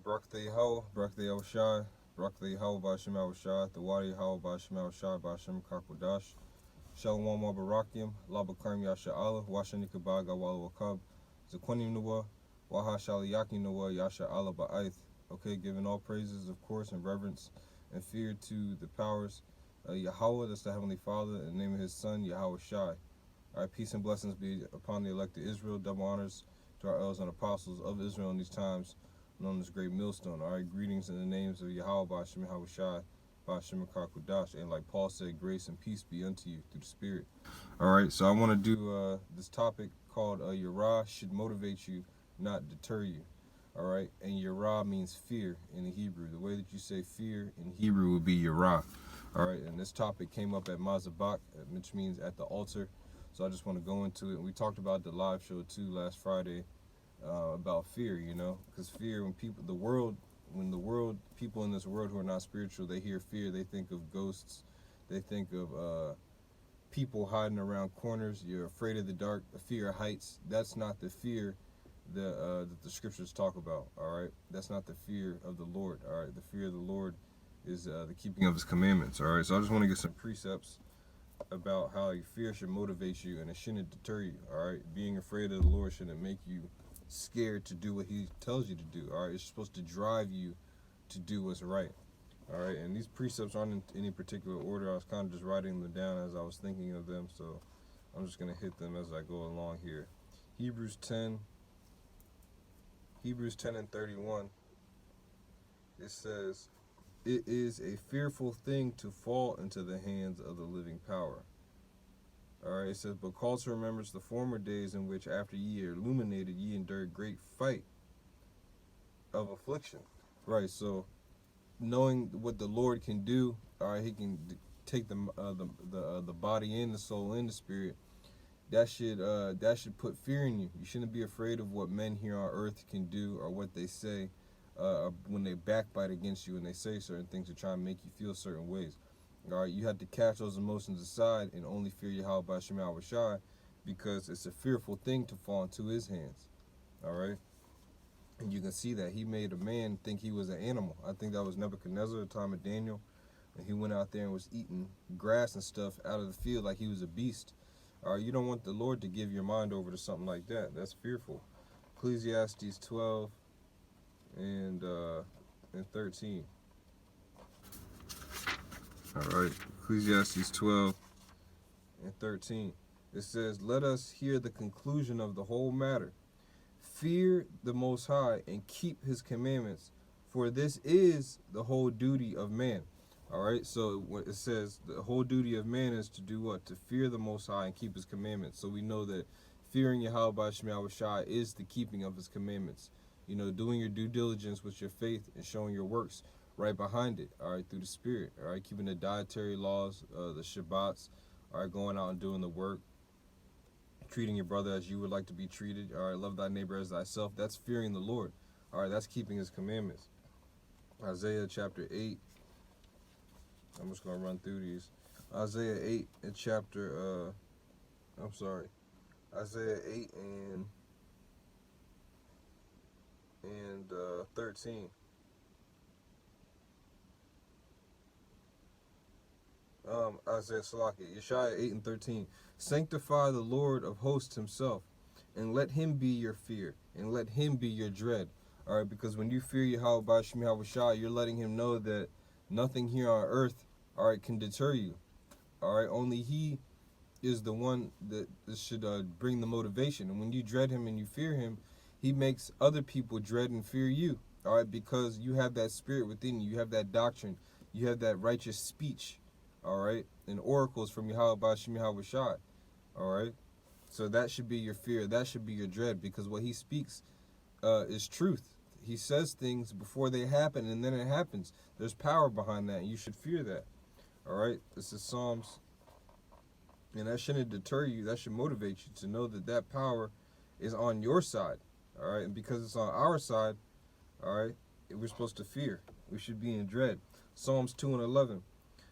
Barak the Yahweh, Barak the Yahushai, Barak the Yahweh Ba'Shem Yahushai, the Wadi Yahweh Ba'Shem Yahushai, Ba'Shem Kakodash, Shalom wa Barakim, Labakarim Yasha Allah, Washanika Baga Wala Wakab, Zakwanim Nuwa, Waha Shaliyaki Nuwa, Yasha Allah Ba'aith. Okay, giving all praises, of course, and reverence and fear to the powers. Yahweh, that's the Heavenly Father, in the name of His Son, Yahweh Shai. All right, peace and blessings be upon the elect of Israel. Double honors to our elders and apostles of Israel in these times, known as Great Millstone. All right, greetings in the names of Yahweh, Ba'Shem Yahweh Shai, Ba'Shem Kakodash. And like Paul said, grace and peace be unto you through the Spirit. All right, so I want to do this topic called Yarah should motivate you, not deter you. All right, and Yarah means fear in the Hebrew. The way that you say fear in Hebrew would be Yarah. All right, and this topic came up at Mazabak, which means at the altar. So I just want to go into it. And we talked about the live show too last Friday about fear, you know, because fear, when people, people in this world who are not spiritual, they hear fear, they think of ghosts, they think of people hiding around corners. You're afraid of the dark, the fear of heights. That's not the fear that the scriptures talk about. All right, that's not the fear of the Lord. All right, the fear of the Lord is the keeping of His commandments. All right, so I just want to get some precepts about how your fear should motivate you and it shouldn't deter you. All right, being afraid of the Lord shouldn't make you scared to do what He tells you to do. All right, it's supposed to drive you to do what's right. All right, and these precepts aren't in any particular order. I was kind of just writing them down as I was thinking of them, so I'm just going to hit them as I go along here. Hebrews 10 and 31, it says, "It is a fearful thing to fall into the hands of the living power." All right, it says, "But call to remembrance the former days in which, after ye are illuminated, ye endured great fight of affliction." Right, so knowing what the Lord can do, all right, He can take the body and the soul and the spirit. That should put fear in you. You shouldn't be afraid of what men here on earth can do or what they say when they backbite against you and they say certain things to try and make you feel certain ways. All right, you have to catch those emotions aside and only fear Yahweh Ba'Shem Yahweh Shai, because it's a fearful thing to fall into His hands. All right, and you can see that He made a man think he was an animal. I think that was Nebuchadnezzar at the time of Daniel, when he went out there and was eating grass and stuff out of the field like he was a beast. All right, you don't want the Lord to give your mind over to something like that. That's fearful. Ecclesiastes 12 and 13. All right, Ecclesiastes 12 and 13. It says, "Let us hear the conclusion of the whole matter. Fear the Most High and keep His commandments, for this is the whole duty of man." All right, so what it says, the whole duty of man is to do what? To fear the Most High and keep His commandments. So we know that fearing Yahweh Ba'Shem Yahweh Shai is the keeping of His commandments. You know, doing your due diligence with your faith and showing your works right behind it, all right, through the Spirit, all right, keeping the dietary laws, the Shabbats, all right, going out and doing the work, treating your brother as you would like to be treated, all right, love thy neighbor as thyself. That's fearing the Lord, all right, that's keeping His commandments. Isaiah chapter 8, I'm just going to run through these. Isaiah 8 and chapter, Isaiah 8 and 13. Isaiah Salaki, Yeshaya 8 and 13. "Sanctify the Lord of hosts Himself, and let Him be your fear, and let Him be your dread." All right, because when you fear Yahweh Ba'Shem Yahweh Shai, you're letting Him know that nothing here on earth, all right, can deter you. All right, only He is the one that should bring the motivation. And when you dread Him and you fear Him, He makes other people dread and fear you. All right, because you have that spirit within you. You have that doctrine. You have that righteous speech. All right, and oracles from Yahweh Ba'Shem Yahweh Shai. All right, so that should be your fear. That should be your dread, because what He speaks is truth. He says things before they happen, and then it happens. There's power behind that, and you should fear that. All right, this is Psalms, and that shouldn't deter you. That should motivate you to know that that power is on your side. All right, and because it's on our side, all right, we're supposed to fear. We should be in dread. Psalms 2 and 11.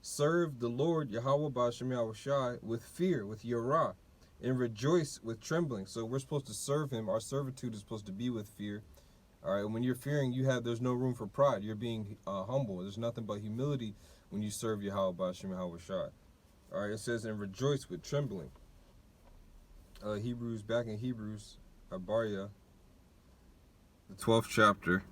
"Serve the Lord Yahweh Ba'Shem Yahweh Shai with fear, with Yarah, and rejoice with trembling." So we're supposed to serve Him. Our servitude is supposed to be with fear, All right, when you're fearing, there's no room for pride. You're being humble. There's nothing but humility when you serve Yahweh B'Ashem Yahweh Shai. All right, it says, and rejoice with trembling. Back in Hebrews, Abaria, the 12th chapter,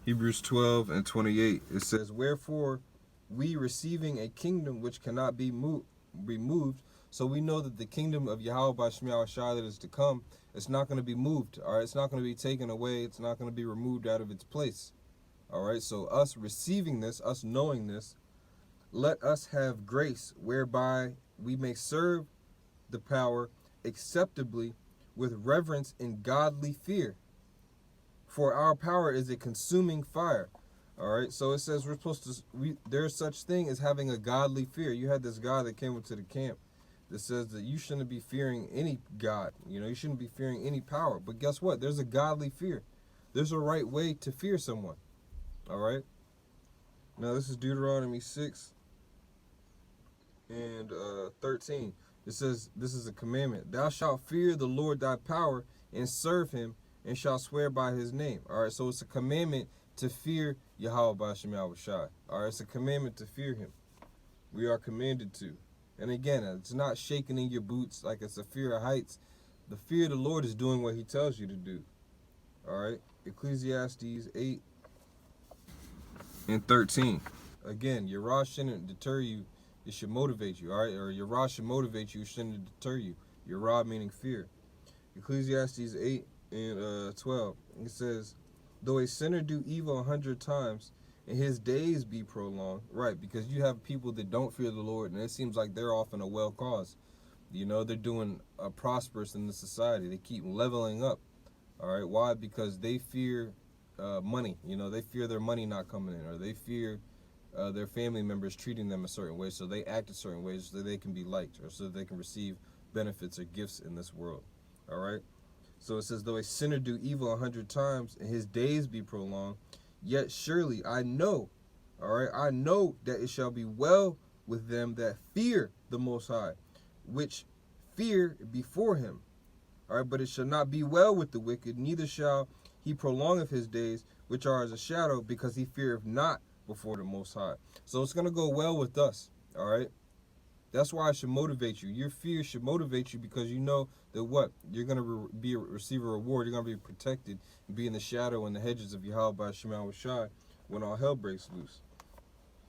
Hebrews 12 and 28, it says, wherefore we receiving a kingdom which cannot be removed, so we know that the kingdom of Yahweh B'Ashem Yahweh Shai that is to come, it's not going to be moved, all right? It's not going to be taken away. It's not going to be removed out of its place, all right? So us receiving this, us knowing this, let us have grace whereby we may serve the power acceptably with reverence and godly fear. For our power is a consuming fire. All right, so it says we're supposed to, there's such thing as having a godly fear. You had this guy that came up to the camp that says that you shouldn't be fearing any God. You know, you shouldn't be fearing any power. But guess what? There's a godly fear. There's a right way to fear someone. All right. Now this is Deuteronomy 6 and 13. It says, this is a commandment. Thou shalt fear the Lord thy power and serve him and shalt swear by his name. All right, so it's a commandment to fear Yahweh B'Ashem Yahweh Shai. All right, it's a commandment to fear him. We are commanded to. And again, it's not shaking in your boots like it's a fear of heights. The fear of the Lord is doing what he tells you to do. All right, Ecclesiastes 8 and 13. Again, Yarah shouldn't deter you. It should motivate you, all right? Or Yarah should motivate you. It shouldn't deter you. Yarah meaning fear. Ecclesiastes 8 and 12. It says, though a sinner do evil 100 times, and his days be prolonged. Right, because you have people that don't fear the Lord, and it seems like they're off in a well cause. You know, they're doing prosperous in the society. They keep leveling up. All right, why? Because they fear money. You know, they fear their money not coming in, or they fear their family members treating them a certain way, so they act a certain way so that they can be liked, or so that they can receive benefits or gifts in this world. All right, so it says, though a sinner do evil 100 times and his days be prolonged, yet surely I know, all right, I know that it shall be well with them that fear the Most High, which fear before him. All right, but it shall not be well with the wicked, neither shall he prolongeth his days, which are as a shadow, because he feareth not before the Most High. So it's going to go well with us, all right? That's why it should motivate you. Your fear should motivate you, because you know that what? You're going to receive a reward. You're going to be protected and be in the shadow and the hedges of Yahweh B'Ashem Yahweh Shai when all hell breaks loose.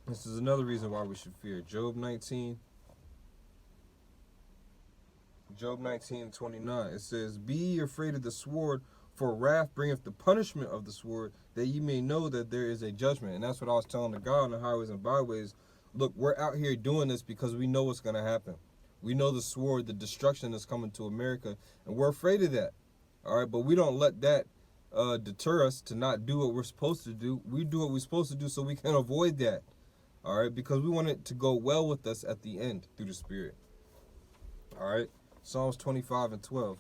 This is another reason why we should fear. Job 19:29. It says, be ye afraid of the sword, for wrath bringeth the punishment of the sword, that ye may know that there is a judgment. And that's what I was telling the guy on the highways and byways. Look, we're out here doing this because we know what's going to happen. We know the sword, the destruction that's coming to America, and we're afraid of that. All right, but we don't let that deter us to not do what we're supposed to do. We do what we're supposed to do so we can avoid that. All right, because we want it to go well with us at the end through the Spirit. All right, Psalms 25 and 12.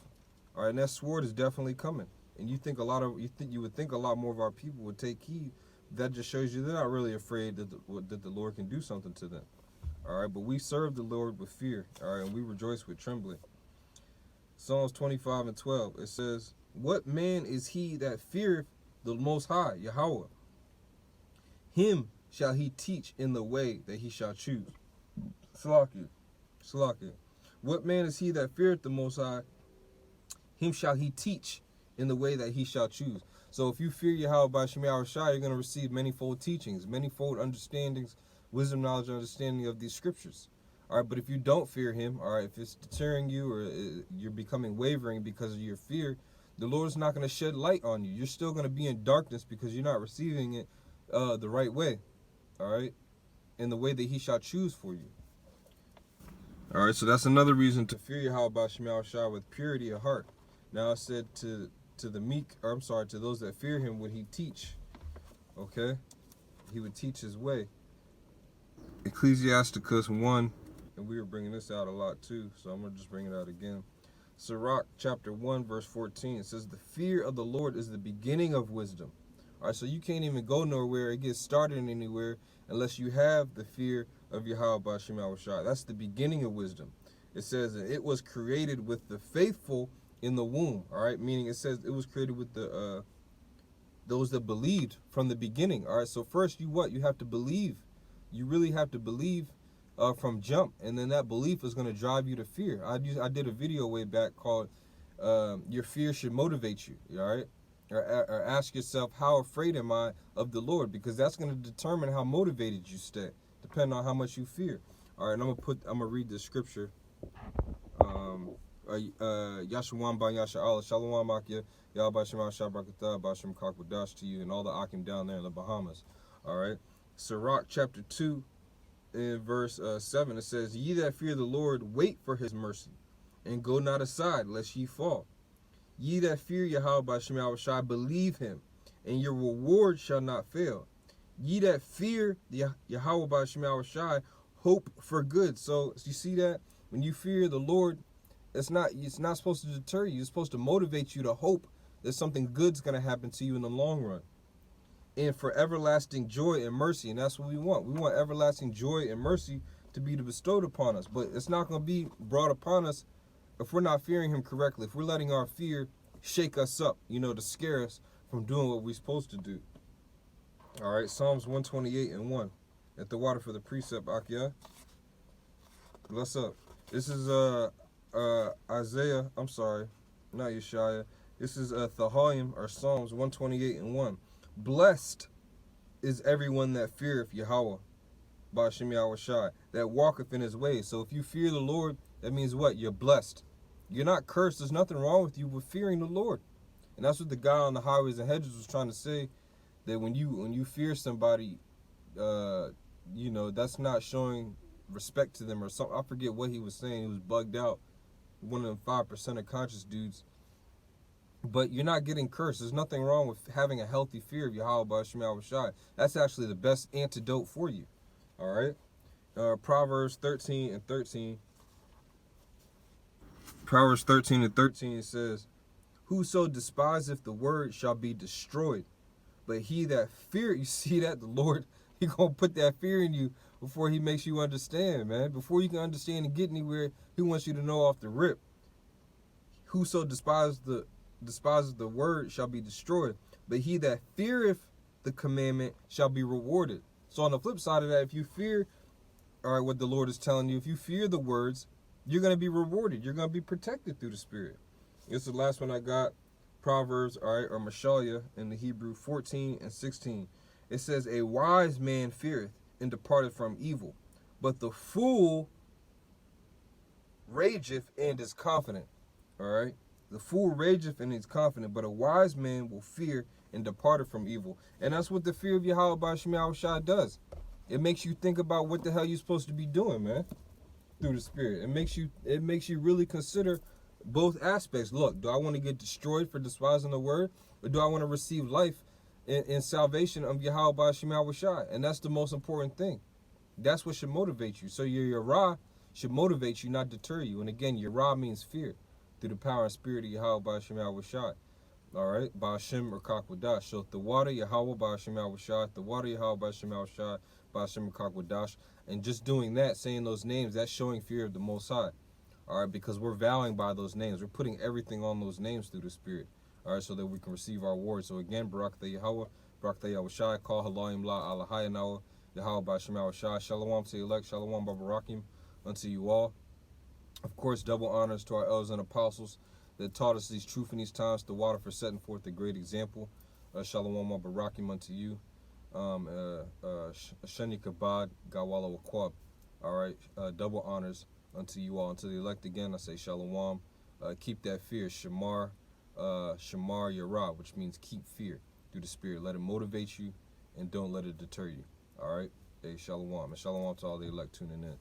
All right, and that sword is definitely coming. And you would think a lot more of our people would take heed. That just shows you they're not really afraid that the Lord can do something to them. All right, but we serve the Lord with fear. All right, and we rejoice with trembling. Psalms 25 and 12. It says, what man is he that feareth the Most High, Yahweh? Him shall he teach in the way that he shall choose. Salakia. What man is he that feareth the Most High? Him shall he teach in the way that he shall choose. So if you fear Yahweh B'Ashem Yahweh Shai, you're going to receive manifold teachings, manifold understandings, wisdom, knowledge, and understanding of these scriptures. All right, but if you don't fear him, all right, if it's deterring you or you're becoming wavering because of your fear, the Lord's not going to shed light on you. You're still going to be in darkness because you're not receiving it the right way, all right, in the way that he shall choose for you. All right, so that's another reason to fear Yahweh B'Ashem Yahweh Shai with purity of heart. Now I said to the meek, or I'm sorry, to those that fear him would he teach, okay? He would teach his way. Ecclesiasticus 1, and we were bringing this out a lot too, so I'm going to just bring it out again. Sirach chapter 1, verse 14, it says, the fear of the Lord is the beginning of wisdom. All right, so you can't even go nowhere, it gets started anywhere, unless you have the fear of Yahweh B'Ashem Yahweh Shai. That's the beginning of wisdom. It says that it was created with the faithful in the womb. All right, meaning it says it was created with the those that believed from the beginning. All right, so first you have to believe. You really have to believe from jump, and then that belief is going to drive you to fear. I did a video way back called "Your Fear Should Motivate You." All right, or ask yourself, how afraid am I of the Lord? Because that's going to determine how motivated you stay, depending on how much you fear. All right, and I'm gonna read the scripture. Yashawan ba Yasha Allah Shalom Akia Yah Bashim Al Shabrakata Bashim Kakwadash to you and all the Akim down there in the Bahamas. Alright. Sirach chapter 2 in verse 7, it says, Ye that fear the Lord, wait for his mercy, and go not aside, lest ye fall. Ye that fear Yahweh Bashim Al Shai, believe him, and your reward shall not fail. Ye that fear Yahweh Bashim Al Shai, hope for good. So you see that? When you fear the Lord, it's not supposed to deter you. It's supposed to motivate you to hope that something good's going to happen to you in the long run. And for everlasting joy and mercy, and that's what we want. We want everlasting joy and mercy to be bestowed upon us. But it's not going to be brought upon us if we're not fearing him correctly. If we're letting our fear shake us up, to scare us from doing what we're supposed to do. All right, Psalms 128 and 1. At the water for the precept, Akia. Bless up. This is Isaiah, I'm sorry, not Yeshaya. This is Thahalim, or Psalms 128 and 1. Blessed is everyone that feareth Yahweh, Ba'ashem Yahweh Shai, that walketh in his ways. So if you fear the Lord, that means what? You're blessed. You're not cursed. There's nothing wrong with you with fearing the Lord. And that's what the guy on the highways and hedges was trying to say, that when you fear somebody, that's not showing respect to them or something. I forget what he was saying. He was bugged out. One of them 5% of conscious dudes. But you're not getting cursed. There's nothing wrong with having a healthy fear of Yahweh Ba'ashem Yahweh Shai. That's actually the best antidote for you. All right? Proverbs 13 and 13. Proverbs 13 and 13 says, Whoso despiseth the word shall be destroyed. But he that fear, you see that? The Lord, he going to put that fear in you before he makes you understand, man. Before you can understand and get anywhere, he wants you to know off the rip. Whoso despises the word shall be destroyed, but he that feareth the commandment shall be rewarded. So on the flip side of that, if you fear, all right, what the Lord is telling you, if you fear the words, you're going to be rewarded. You're going to be protected through the Spirit. This is the last one I got. Proverbs, all right, or Mashalia in the Hebrew 14 and 16. It says, A wise man feareth and departeth from evil, but the fool rageth and is confident. All right? The fool rageth and is confident, but a wise man will fear and departeth from evil. And that's what the fear of Yahweh Ba'ashem Yahweh Shai does. It makes you think about what the hell you're supposed to be doing, man, through the Spirit. It makes you really consider both aspects. Look, do I want to get destroyed for despising the word, or do I want to receive life and salvation of Yahweh Ba'ashem Yahweh Shai? And that's the most important thing. That's what should motivate you. So your Yarah should motivate you, not deter you. And again, Yarah means fear, through the power and spirit of Yahweh Ba'ashem Yahweh Shai. All right, Ba'ashem Rakak Wadash. So the water Yahweh Ba'ashem Yahweh Shai, the water Yahweh Ba'ashem Yahweh Shai, Ba'ashem Rakak Wadash. And just doing that, saying those names, that's showing fear of the Most High. All right, because we're vowing by those names. We're putting everything on those names through the Spirit. All right, so that we can receive our reward. So again, Barak the Yahweh, Barak the Yahweh Shai, Call Halayim La Alahayanawa, Yahweh Ba'ashem Yahweh Shai, Shalom to the elect, Shalom Babarakim unto you all. Of course, double honors to our elders and apostles that taught us these truth in these times, the water for setting forth a great example. Shalom Babarakim unto you. Sheni Kabad Gawala Wakwab. All right, double honors unto you all. Unto the elect again, I say Shalom. Keep that fear, Shamar Yarah, which means keep fear through the Spirit. Let it motivate you and don't let it deter you. All right, hey, Shalom. And Shalom to all the elect tuning in.